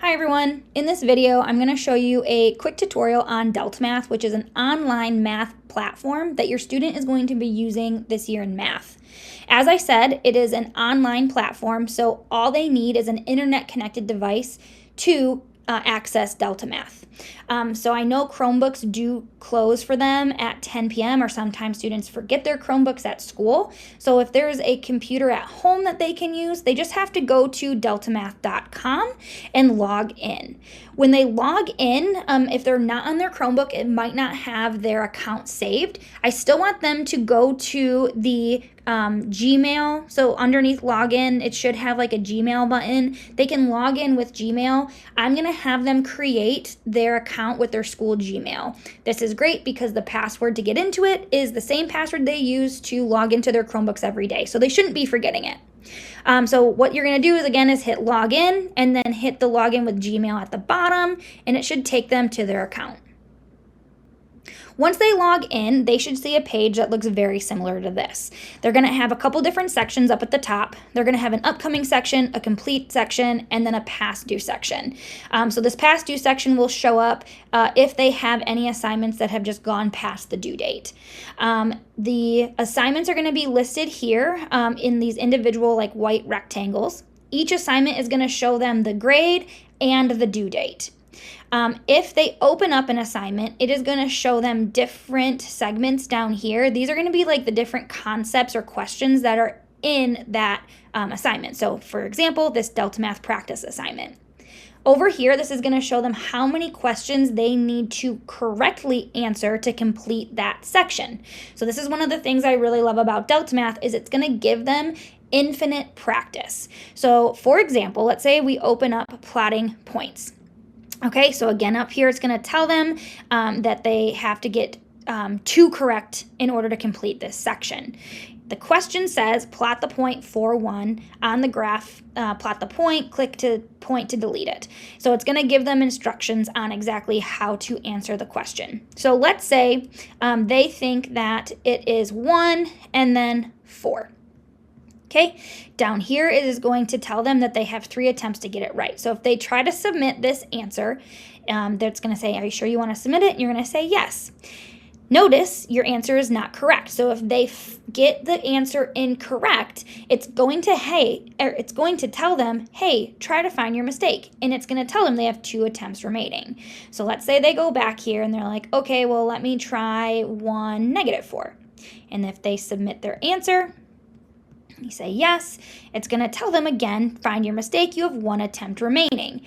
Hi everyone! In this video, I'm going to show you a quick tutorial on DeltaMath, which is an online math platform that your student is going to be using this year in math. As I said, it is an online platform, so all they need is an internet-connected device to access DeltaMath. So I know Chromebooks do close for them at 10 p.m. or sometimes students forget their Chromebooks at school. So if there's a computer at home that they can use, they just have to go to DeltaMath.com and log in. When they log in, if they're not on their Chromebook, it might not have their account saved. I still want them to go to the Gmail. So underneath login, it should have like a Gmail button. They can log in with Gmail. I'm going to have them create their account with their school Gmail. This is great because the password to get into it is the same password they use to log into their Chromebooks every day. So they shouldn't be forgetting it. So what you're going to do is hit login and then hit the login with Gmail at the bottom, and it should take them to their account. Once they log in, they should see a page that looks very similar to this. They're going to have a couple different sections up at the top. They're going to have an upcoming section, a complete section, and then a past due section. So this past due section will show up if they have any assignments that have just gone past the due date. The assignments are going to be listed here in these individual like white rectangles. Each assignment is going to show them the grade and the due date. If they open up an assignment, it is going to show them different segments down here. These are going to be like the different concepts or questions that are in that assignment. So for example, this DeltaMath practice assignment. Over here, this is going to show them how many questions they need to correctly answer to complete that section. So this is one of the things I really love about DeltaMath is it's going to give them infinite practice. So for example, let's say we open up plotting points. Okay, so again, up here, it's going to tell them that they have to get 2 correct in order to complete this section. The question says, plot the point 4, 1 on the graph, plot the point, click to point to delete it. So it's going to give them instructions on exactly how to answer the question. So let's say they think that it is 1 and then 4. Okay, down here it is going to tell them that they have 3 attempts to get it right. So if they try to submit this answer, that's going to say, are you sure you want to submit it? And you're going to say yes. Notice your answer is not correct. So if they get the answer incorrect, it's going to tell them, hey, try to find your mistake. And it's going to tell them they have 2 attempts remaining. So let's say they go back here and they're like, okay, well, let me try 1, -4. And if they submit their answer, you say yes, it's going to tell them again, find your mistake, you have 1 attempt remaining.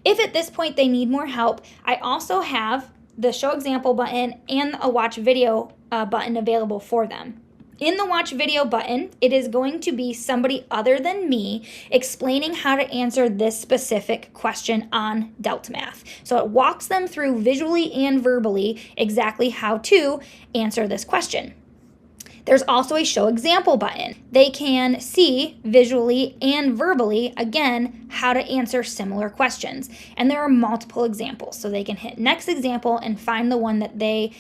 If at this point they need more help, I also have the show example button and a watch video button available for them. In the watch video button, it is going to be somebody other than me explaining how to answer this specific question on DeltaMath. So it walks them through visually and verbally exactly how to answer this question. There's also a show example button. They can see visually and verbally, again, how to answer similar questions. And there are multiple examples, so they can hit next example and find the one that they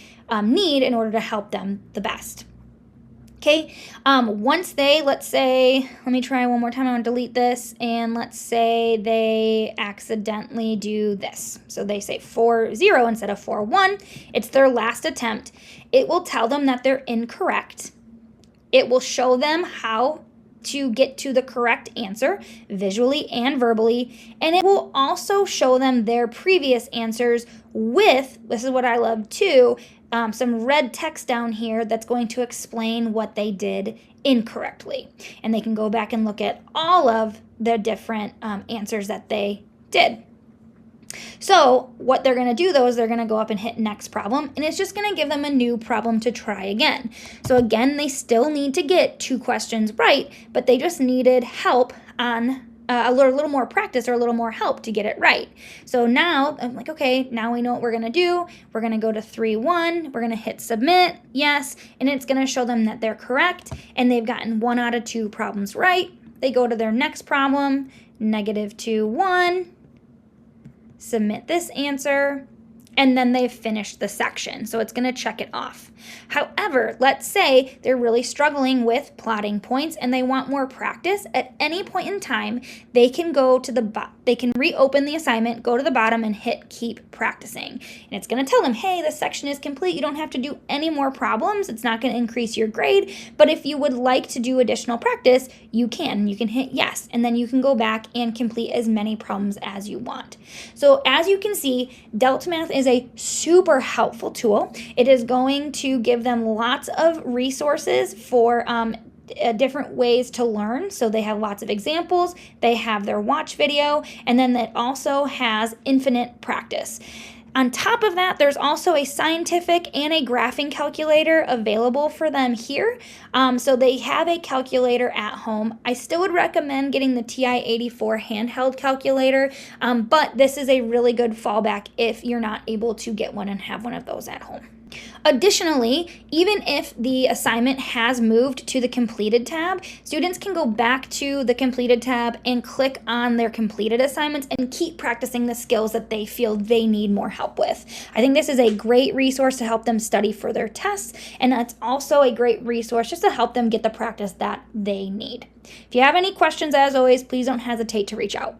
need in order to help them the best. Okay, once they, let's say, let me try one more time, I want to delete this, and let's say they accidentally do this. So they say 4, 0 instead of 4, 1. It's their last attempt. It will tell them that they're incorrect. It will show them how to get to the correct answer visually and verbally, and it will also show them their previous answers with, this is what I love too, some red text down here that's going to explain what they did incorrectly. And they can go back and look at all of the different answers that they did. So what they're going to do though is they're going to go up and hit next problem, and it's just going to give them a new problem to try again. So again, they still need to get 2 questions right, but they just needed help on a little more practice or a little more help to get it right. So now I'm like, okay, now we know what we're going to do. We're going to go to 3, 1. We're going to hit submit, yes, and it's going to show them that they're correct and they've gotten 1 out of 2 problems right. They go to their next problem, -2, 1. Submit this answer, and then they've finished the section. So it's going to check it off. However, let's say they're really struggling with plotting points and they want more practice. At any point in time, they can go to they can reopen the assignment, go to the bottom and hit keep practicing. And it's going to tell them, hey, this section is complete. You don't have to do any more problems. It's not going to increase your grade. But if you would like to do additional practice, you can. You can hit yes. And then you can go back and complete as many problems as you want. So as you can see, DeltaMath is a super helpful tool. It is going to give them lots of resources for different ways to learn. So they have lots of examples, they have their watch video, and then it also has infinite practice. On top of that, there's also a scientific and a graphing calculator available for them here. So they have a calculator at home. I still would recommend getting the TI-84 handheld calculator, but this is a really good fallback if you're not able to get one and have one of those at home. Additionally, even if the assignment has moved to the completed tab, students can go back to the completed tab and click on their completed assignments and keep practicing the skills that they feel they need more help with. I think this is a great resource to help them study for their tests, and that's also a great resource just to help them get the practice that they need. If you have any questions, as always, please don't hesitate to reach out.